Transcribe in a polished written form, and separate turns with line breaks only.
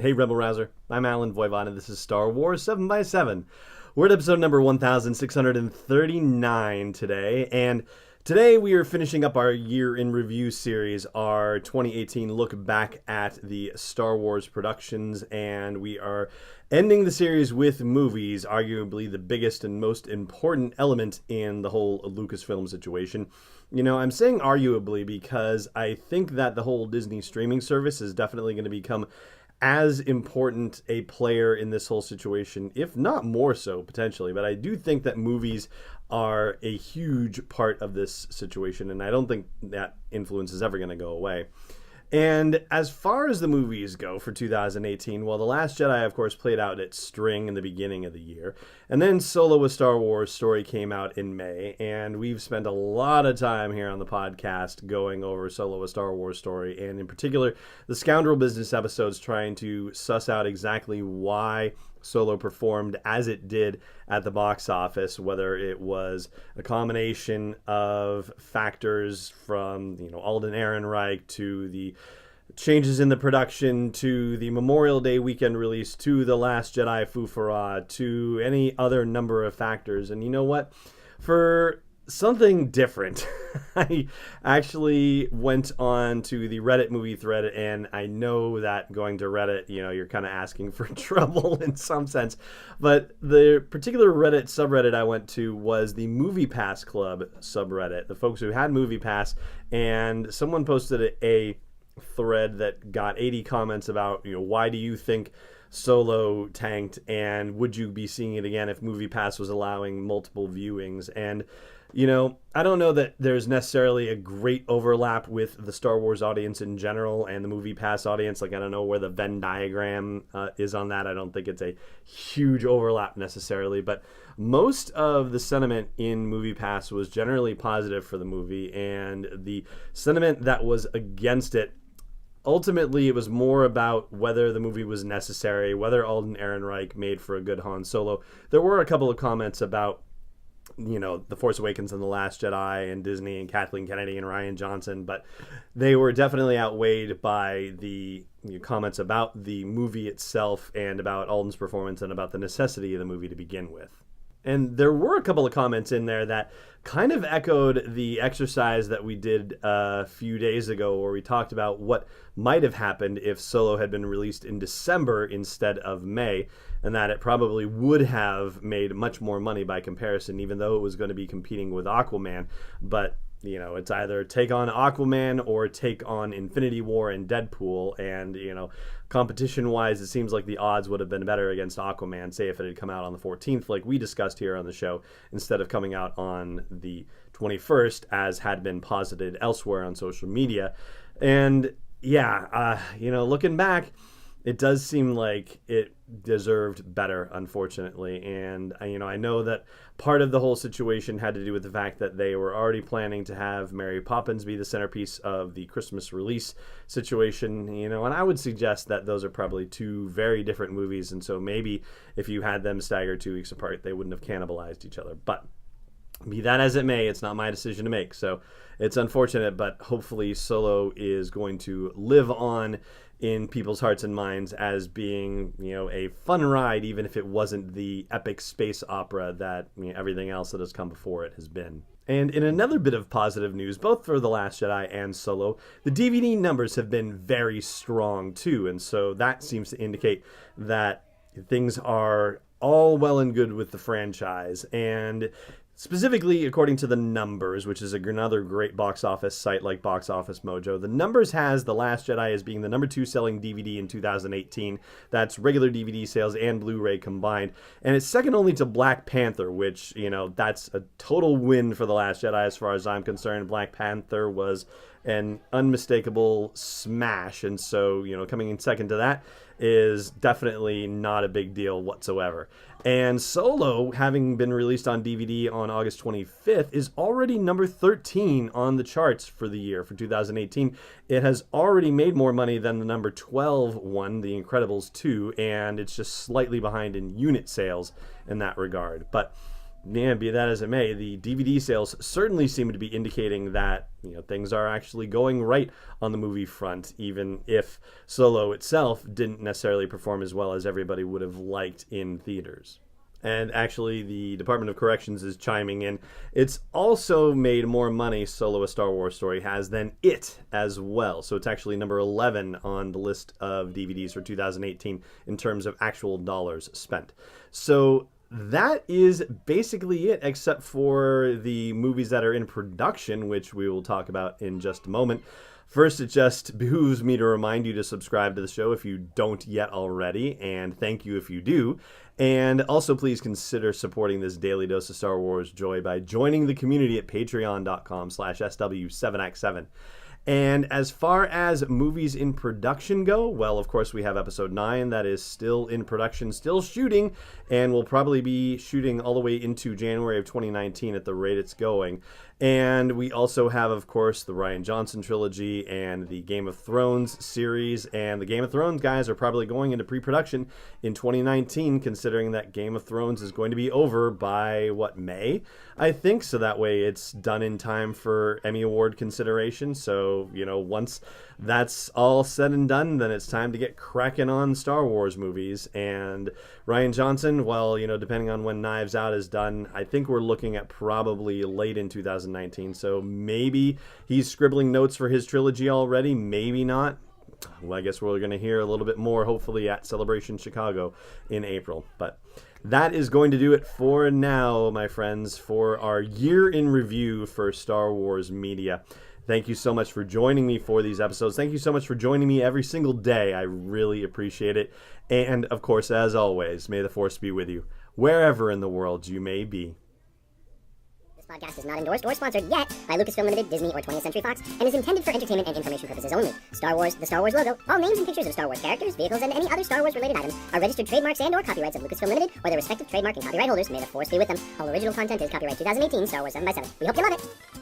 Hey Rebel Rouser, I'm Alan Voivod, and this is Star Wars 7x7. We're at episode number 1639 today, and today we are finishing up our year in review series, our 2018 look back at the Star Wars productions, and we are ending the series with movies, arguably the biggest and most important element in the whole Lucasfilm situation. You know, I'm saying arguably because I think that the whole Disney streaming service is definitely going to become as important a player in this whole situation, if not more so potentially. But I do think that movies are a huge part of this situation, and I don't think that influence is ever going to go away. And as far as the movies go for 2018, well, The Last Jedi, of course, played out its string in the beginning of the year. And then Solo: A Star Wars Story came out in May. And we've spent a lot of time here on the podcast going over Solo: A Star Wars Story. And in particular, the Scoundrel Business episodes, trying to suss out exactly why Solo performed as it did at the box office, whether it was a combination of factors from, Alden Ehrenreich to the changes in the production to the Memorial Day weekend release to The Last Jedi Fufara to any other number of factors. And you know what? For something different, I actually went on to the Reddit movie thread, and I know that going to Reddit, you're kind of asking for trouble in some sense, but the particular Reddit subreddit I went to was the Movie Pass Club subreddit, the folks who had Movie Pass, and someone posted a thread that got 80 comments about, why do you think Solo tanked, and would you be seeing it again if Movie Pass was allowing multiple viewings? And I don't know that there's necessarily a great overlap with the Star Wars audience in general and the Movie Pass audience. Like, I don't know where the Venn diagram is on that. I don't think it's a huge overlap necessarily, but most of the sentiment in Movie Pass was generally positive for the movie, and the sentiment that was against it, ultimately, it was more about whether the movie was necessary, whether Alden Ehrenreich made for a good Han Solo. There were a couple of comments about The Force Awakens and The Last Jedi and Disney and Kathleen Kennedy and Rian Johnson, but they were definitely outweighed by the comments about the movie itself and about Alden's performance and about the necessity of the movie to begin with. And there were a couple of comments in there that kind of echoed the exercise that we did a few days ago, where we talked about what might have happened if Solo had been released in December instead of May, and that it probably would have made much more money by comparison, even though it was going to be competing with Aquaman. But it's either take on Aquaman or take on Infinity War and Deadpool. And, competition-wise, it seems like the odds would have been better against Aquaman, say if it had come out on the 14th, like we discussed here on the show, instead of coming out on the 21st, as had been posited elsewhere on social media. And, looking back, it does seem like it deserved better, unfortunately. And, I know that part of the whole situation had to do with the fact that they were already planning to have Mary Poppins be the centerpiece of the Christmas release situation, and I would suggest that those are probably two very different movies. And so maybe if you had them staggered 2 weeks apart, they wouldn't have cannibalized each other. But be that as it may, it's not my decision to make. So it's unfortunate, but hopefully Solo is going to live on in people's hearts and minds as being, a fun ride, even if it wasn't the epic space opera that everything else that has come before it has been. And in another bit of positive news, both for The Last Jedi and Solo, the DVD numbers have been very strong too, and so that seems to indicate that things are all well and good with the franchise. And specifically, according to the Numbers, which is another great box office site like Box Office Mojo, the Numbers has The Last Jedi as being the number 2 selling DVD in 2018. That's regular DVD sales and Blu-ray combined. And it's second only to Black Panther, which, that's a total win for The Last Jedi as far as I'm concerned. Black Panther was an unmistakable smash. And so, coming in second to that is definitely not a big deal whatsoever. And Solo, having been released on DVD on August 25th, is already number 13 on the charts for the year, for 2018. It has already made more money than the number 12 one, The Incredibles 2, and it's just slightly behind in unit sales in that regard. But yeah, be that as it may, the DVD sales certainly seem to be indicating that things are actually going right on the movie front, even if Solo itself didn't necessarily perform as well as everybody would have liked in theaters. And actually, the Department of Corrections is chiming in. It's also made more money, Solo: A Star Wars Story has, than It as well. So it's actually number 11 on the list of DVDs for 2018 in terms of actual dollars spent. So that is basically it, except for the movies that are in production, which we will talk about in just a moment. First, it just behooves me to remind you to subscribe to the show if you don't yet already, and thank you if you do. And also, please consider supporting this daily dose of Star Wars joy by joining the community at patreon.com/SW7X7. And as far as movies in production go, well, of course, we have Episode 9 that is still in production, still shooting, and will probably be shooting all the way into January of 2019 at the rate it's going. And we also have, of course, the Rian Johnson trilogy and the Game of Thrones series. And the Game of Thrones guys are probably going into pre-production in 2019, considering that Game of Thrones is going to be over by, May? I think. So that way it's done in time for Emmy Award consideration. So, once that's all said and done, then it's time to get cracking on Star Wars movies. And Rian Johnson, well, depending on when Knives Out is done, I think we're looking at probably late in 2019. So maybe he's scribbling notes for his trilogy already, maybe not. Well, I guess we're going to hear a little bit more, hopefully, at Celebration Chicago in April. But that is going to do it for now, my friends, for our year in review for Star Wars media. Thank you so much for joining me for these episodes. Thank you so much for joining me every single day. I really appreciate it. And, of course, as always, may the Force be with you, wherever in the world you may be.
This podcast is not endorsed or sponsored yet by Lucasfilm Limited, Disney, or 20th Century Fox, and is intended for entertainment and information purposes only. Star Wars, the Star Wars logo, all names and pictures of Star Wars characters, vehicles, and any other Star Wars-related items are registered trademarks and/or copyrights of Lucasfilm Limited or their respective trademark and copyright holders. May the Force be with them. All original content is copyright 2018, Star Wars 7x7. We hope you love it!